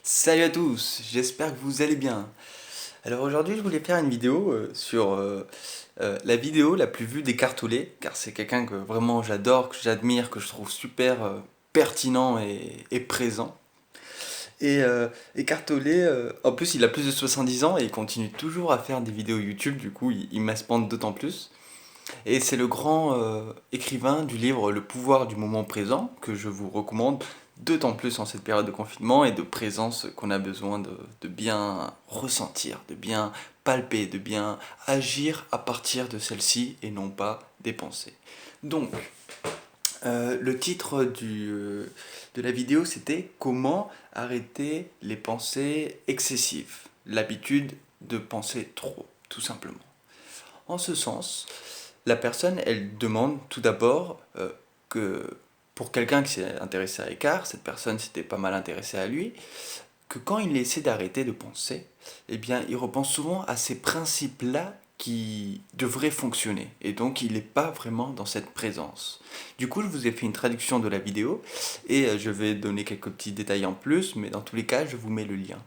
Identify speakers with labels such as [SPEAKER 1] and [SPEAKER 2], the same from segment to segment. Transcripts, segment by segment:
[SPEAKER 1] Salut à tous, j'espère que vous allez bien. Alors aujourd'hui je voulais faire une vidéo sur la vidéo la plus vue d'Eckhart Tolle, car c'est quelqu'un que vraiment j'adore, que j'admire, que je trouve super pertinent et présent. Eckhart Tolle, en plus il a plus de 70 ans et il continue toujours à faire des vidéos YouTube, du coup il m'inspire d'autant plus. Et c'est le grand écrivain du livre Le pouvoir du moment présent que je vous recommande d'autant plus en cette période de confinement et de présence qu'on a besoin de bien ressentir, de bien palper, de bien agir à partir de celle-ci et non pas des pensées. Donc, le titre de la vidéo c'était Comment arrêter les pensées excessives, l'habitude de penser trop, tout simplement. En ce sens, la personne, elle demande tout d'abord que pour quelqu'un qui s'est intéressé à Eckhart, cette personne s'était pas mal intéressée à lui, que quand il essaie d'arrêter de penser, eh bien, il repense souvent à ces principes-là qui devraient fonctionner. Et donc, il n'est pas vraiment dans cette présence. Du coup, je vous ai fait une traduction de la vidéo et je vais donner quelques petits détails en plus, mais dans tous les cas, je vous mets le lien.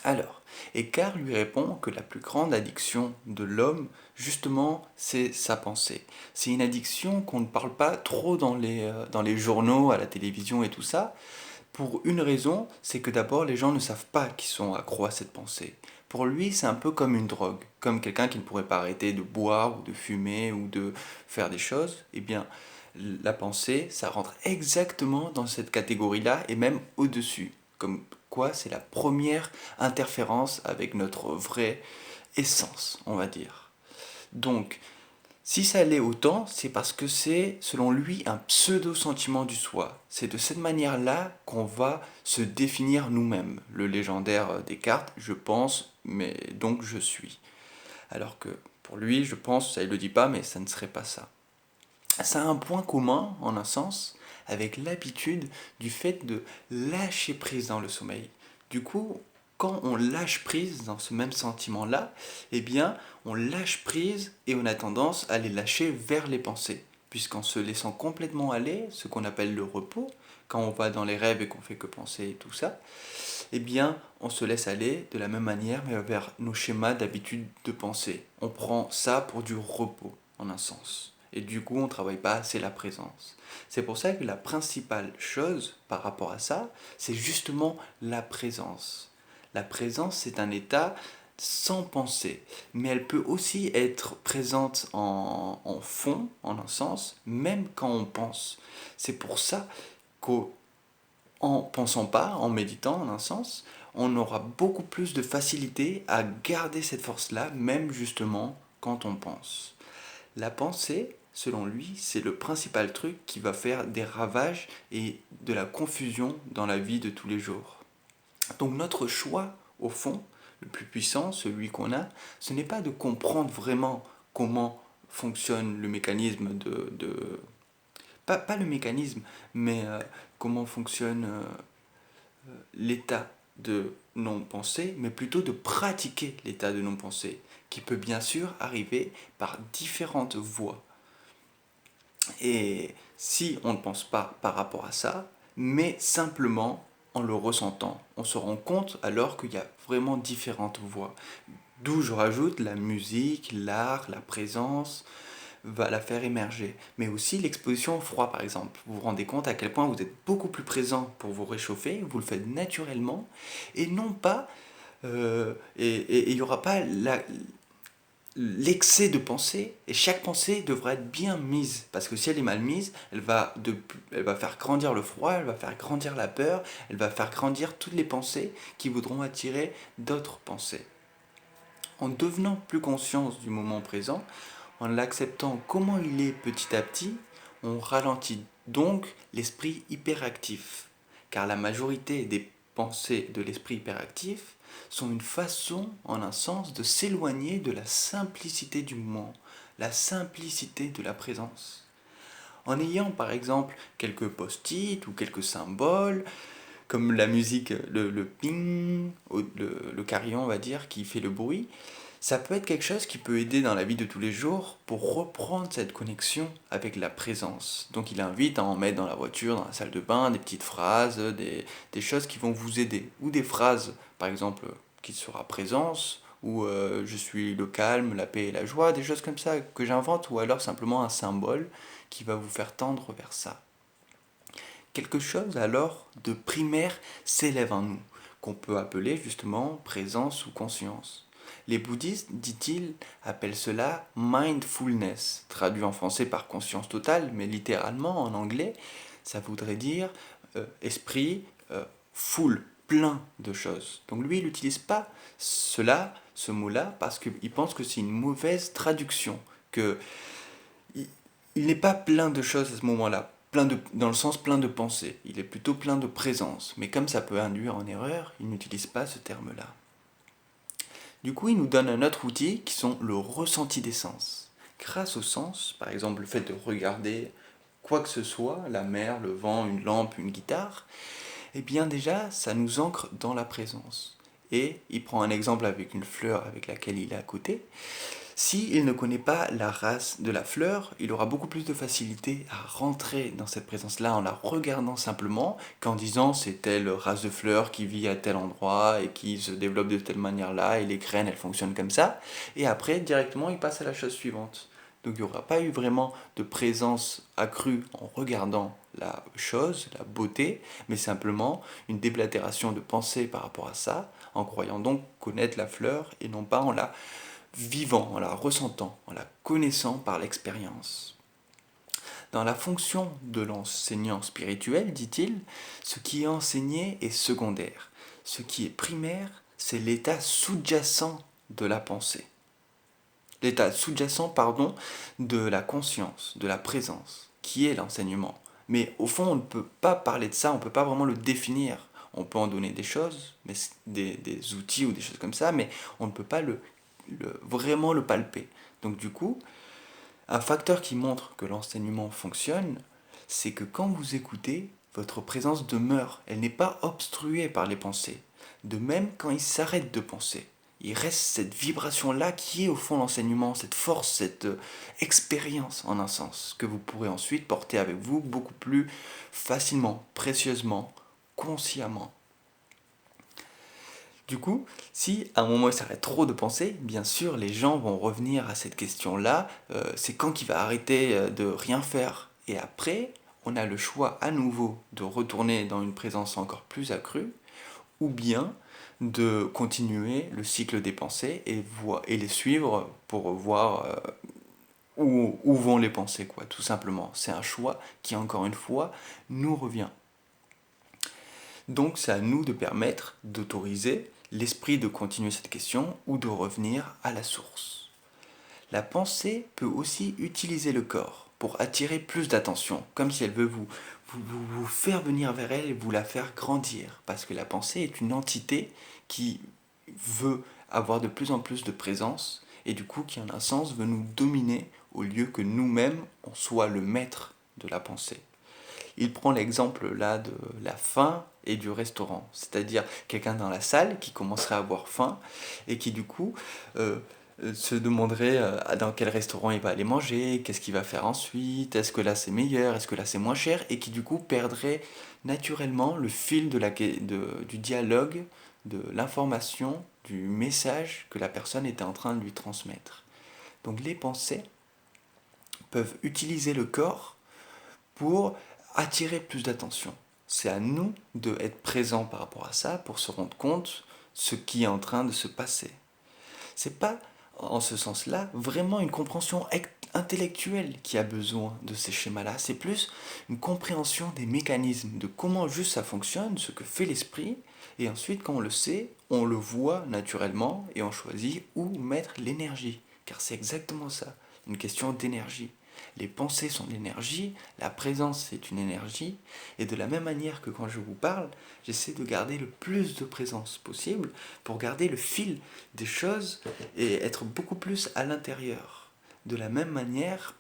[SPEAKER 1] Alors, Eckhart lui répond que la plus grande addiction de l'homme, justement, c'est sa pensée. C'est une addiction qu'on ne parle pas trop dans les journaux, à la télévision et tout ça. Pour une raison, c'est que d'abord, les gens ne savent pas qu'ils sont accros à cette pensée. Pour lui, c'est un peu comme une drogue, comme quelqu'un qui ne pourrait pas arrêter de boire ou de fumer ou de faire des choses. Eh bien, la pensée, ça rentre exactement dans cette catégorie-là et même au-dessus. Comme quoi, c'est la première interférence avec notre vraie essence, on va dire. Donc, si ça l'est autant, c'est parce que c'est, selon lui, un pseudo-sentiment du soi. C'est de cette manière-là qu'on va se définir nous-mêmes. Le légendaire Descartes, je pense, mais donc je suis. Alors que pour lui, je pense, ça il le dit pas, mais ça ne serait pas ça. Ça a un point commun, en un sens, avec l'habitude du fait de lâcher prise dans le sommeil. Du coup, quand on lâche prise dans ce même sentiment-là, eh bien, on lâche prise et on a tendance à les lâcher vers les pensées. Puisqu'en se laissant complètement aller, ce qu'on appelle le repos, quand on va dans les rêves et qu'on fait que penser et tout ça, eh bien, on se laisse aller de la même manière, mais vers nos schémas d'habitude de penser. On prend ça pour du repos, en un sens. Et du coup, on ne travaille pas assez la présence. C'est pour ça que la principale chose par rapport à ça, c'est justement la présence. La présence, c'est un état sans pensée, mais elle peut aussi être présente en fond, en un sens, même quand on pense. C'est pour ça qu'au en pensant pas, en méditant en un sens, on aura beaucoup plus de facilité à garder cette force-là, même justement quand on pense. La pensée, selon lui, c'est le principal truc qui va faire des ravages et de la confusion dans la vie de tous les jours. Donc notre choix, au fond, le plus puissant, celui qu'on a, ce n'est pas de comprendre vraiment comment fonctionne le mécanisme pas le mécanisme, mais comment fonctionne l'état de non-pensée, mais plutôt de pratiquer l'état de non-pensée, qui peut bien sûr arriver par différentes voies. Et si on ne pense pas par rapport à ça, mais simplement en le ressentant, on se rend compte alors qu'il y a vraiment différentes voies. D'où je rajoute la musique, l'art, la présence, va la faire émerger. Mais aussi l'exposition au froid, par exemple. Vous vous rendez compte à quel point vous êtes beaucoup plus présent pour vous réchauffer, vous le faites naturellement, et non pas... et il n'y aura pas l'excès de pensée, et chaque pensée devra être bien mise, parce que si elle est mal mise, elle va faire grandir le froid, elle va faire grandir la peur, elle va faire grandir toutes les pensées qui voudront attirer d'autres pensées. En devenant plus conscient du moment présent, en l'acceptant comment il est petit à petit, on ralentit donc l'esprit hyperactif. Car la majorité des pensées de l'esprit hyperactif sont une façon, en un sens, de s'éloigner de la simplicité du moment, la simplicité de la présence. En ayant par exemple quelques post-it ou quelques symboles, comme la musique, le ping, le carillon on va dire, qui fait le bruit, Ça peut être quelque chose qui peut aider dans la vie de tous les jours pour reprendre cette connexion avec la présence. Donc il invite à en mettre dans la voiture, dans la salle de bain, des petites phrases, des choses qui vont vous aider. Ou des phrases, par exemple, qui sera présence, ou je suis le calme, la paix et la joie, des choses comme ça que j'invente, ou alors simplement un symbole qui va vous faire tendre vers ça. Quelque chose alors de primaire s'élève en nous, qu'on peut appeler justement présence ou conscience. Les bouddhistes, dit-il, appellent cela mindfulness, traduit en français par conscience totale, mais littéralement en anglais, ça voudrait dire esprit full, plein de choses. Donc lui, il n'utilise pas ce mot-là, parce qu'il pense que c'est une mauvaise traduction, que il n'est pas plein de choses à ce moment-là, dans le sens plein de pensées, il est plutôt plein de présence, mais comme ça peut induire en erreur, il n'utilise pas ce terme-là. Du coup, il nous donne un autre outil qui sont le ressenti des sens. Grâce aux sens, par exemple le fait de regarder quoi que ce soit, la mer, le vent, une lampe, une guitare, eh bien déjà, ça nous ancre dans la présence. Et il prend un exemple avec une fleur avec laquelle il est à côté. S'il ne connaît pas la race de la fleur, il aura beaucoup plus de facilité à rentrer dans cette présence-là en la regardant simplement qu'en disant c'est telle race de fleur qui vit à tel endroit et qui se développe de telle manière-là et les graines elles fonctionnent comme ça. Et après directement il passe à la chose suivante. Donc il n'y aura pas eu vraiment de présence accrue en regardant la chose, la beauté, mais simplement une déblatération de pensée par rapport à ça, en croyant donc connaître la fleur et non pas en la vivant, en la ressentant, en la connaissant par l'expérience. Dans la fonction de l'enseignant spirituel, dit-il, ce qui est enseigné est secondaire. Ce qui est primaire, c'est l'état sous-jacent de la pensée. L'état sous-jacent, de la conscience, de la présence, qui est l'enseignement. Mais au fond, on ne peut pas parler de ça, on ne peut pas vraiment le définir. On peut en donner des choses, des outils ou des choses comme ça, mais on ne peut pas vraiment le palper. Donc du coup, un facteur qui montre que l'enseignement fonctionne, c'est que quand vous écoutez, votre présence demeure, elle n'est pas obstruée par les pensées. De même, quand il s'arrête de penser, il reste cette vibration-là qui est au fond l'enseignement, cette force, cette expérience en un sens, que vous pourrez ensuite porter avec vous beaucoup plus facilement, précieusement, consciemment. Du coup, si à un moment il s'arrête trop de penser, bien sûr les gens vont revenir à cette question-là, c'est quand qu'il va arrêter de rien faire. Et après, on a le choix à nouveau de retourner dans une présence encore plus accrue, ou bien de continuer le cycle des pensées et les suivre pour voir où vont les pensées, quoi, tout simplement. C'est un choix qui, encore une fois, nous revient. Donc c'est à nous de permettre d'autoriser l'esprit de continuer cette question ou de revenir à la source. La pensée peut aussi utiliser le corps pour attirer plus d'attention, comme si elle veut vous faire venir vers elle et vous la faire grandir, parce que la pensée est une entité qui veut avoir de plus en plus de présence et du coup qui en un sens veut nous dominer au lieu que nous-mêmes on soit le maître de la pensée. Il prend l'exemple là de la faim et du restaurant, c'est-à-dire quelqu'un dans la salle qui commencerait à avoir faim et qui du coup se demanderait dans quel restaurant il va aller manger, qu'est-ce qu'il va faire ensuite, est-ce que là c'est meilleur, est-ce que là c'est moins cher, et qui du coup perdrait naturellement le fil du dialogue, de l'information, du message que la personne était en train de lui transmettre. Donc les pensées peuvent utiliser le corps pour attirer plus d'attention. C'est à nous d'être présents par rapport à ça pour se rendre compte ce qui est en train de se passer. C'est pas en ce sens-là vraiment une compréhension intellectuelle qui a besoin de ces schémas-là, c'est plus une compréhension des mécanismes, de comment juste ça fonctionne, ce que fait l'esprit, et ensuite quand on le sait, on le voit naturellement et on choisit où mettre l'énergie, car c'est exactement ça, une question d'énergie. Les pensées sont de l'énergie, la présence c'est une énergie, et de la même manière que quand je vous parle, j'essaie de garder le plus de présence possible pour garder le fil des choses et être beaucoup plus à l'intérieur. De la même manière,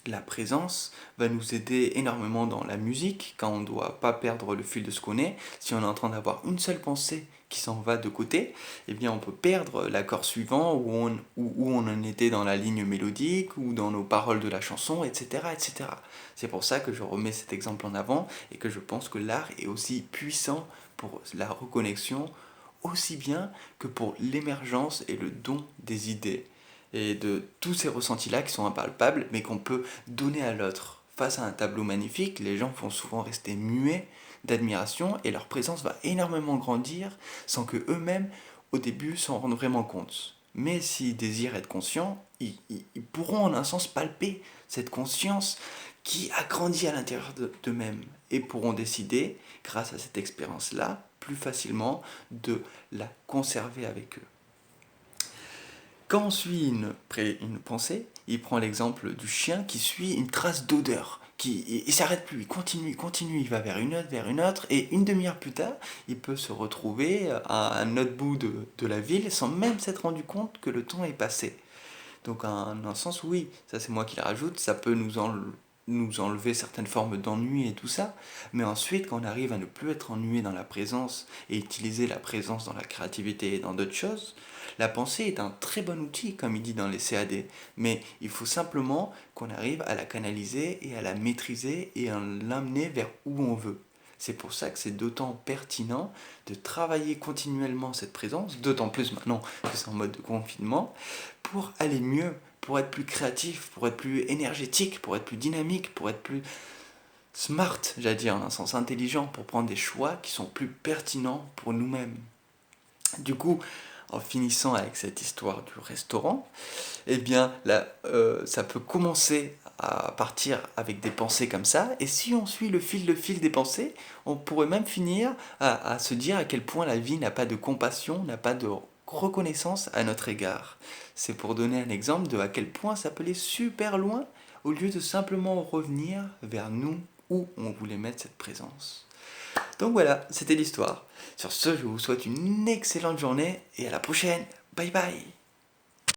[SPEAKER 1] La présence va nous aider énormément dans la musique, quand on ne doit pas perdre le fil de ce qu'on est. Si on est en train d'avoir une seule pensée qui s'en va de côté, eh bien on peut perdre l'accord suivant où on en était dans la ligne mélodique ou dans nos paroles de la chanson, etc., etc. C'est pour ça que je remets cet exemple en avant et que je pense que l'art est aussi puissant pour la reconnexion, aussi bien que pour l'émergence et le don des idées et de tous ces ressentis-là qui sont impalpables, mais qu'on peut donner à l'autre. Face à un tableau magnifique, les gens vont souvent rester muets d'admiration et leur présence va énormément grandir sans que eux-mêmes, au début, s'en rendent vraiment compte. Mais s'ils désirent être conscients, ils pourront en un sens palper cette conscience qui a grandi à l'intérieur d'eux-mêmes et pourront décider, grâce à cette expérience-là, plus facilement de la conserver avec eux. Quand on suit une pensée, il prend l'exemple du chien qui suit une trace d'odeur. Il ne s'arrête plus, il continue, il va vers une autre, et une demi-heure plus tard, il peut se retrouver à un autre bout de la ville sans même s'être rendu compte que le temps est passé. Donc, en un sens, oui, ça c'est moi qui le rajoute, ça peut nous enlever certaines formes d'ennui et tout ça, mais ensuite, quand on arrive à ne plus être ennuyé dans la présence et utiliser la présence dans la créativité et dans d'autres choses, la pensée est un très bon outil, comme il dit dans les CAD, mais il faut simplement qu'on arrive à la canaliser et à la maîtriser et à l'amener vers où on veut. C'est pour ça que c'est d'autant pertinent de travailler continuellement cette présence, d'autant plus maintenant que c'est en mode de confinement, pour aller mieux, pour être plus créatif, pour être plus énergétique, pour être plus dynamique, pour être plus smart, j'allais dire, en un sens intelligent, pour prendre des choix qui sont plus pertinents pour nous-mêmes. Du coup, en finissant avec cette histoire du restaurant, eh bien, là, ça peut commencer à partir avec des pensées comme ça, et si on suit le fil des pensées, on pourrait même finir à se dire à quel point la vie n'a pas de compassion, n'a pas de reconnaissance à notre égard. C'est pour donner un exemple de à quel point ça peut aller super loin, au lieu de simplement revenir vers nous où on voulait mettre cette présence. Donc voilà, c'était l'histoire. Sur ce, je vous souhaite une excellente journée et à la prochaine. Bye bye.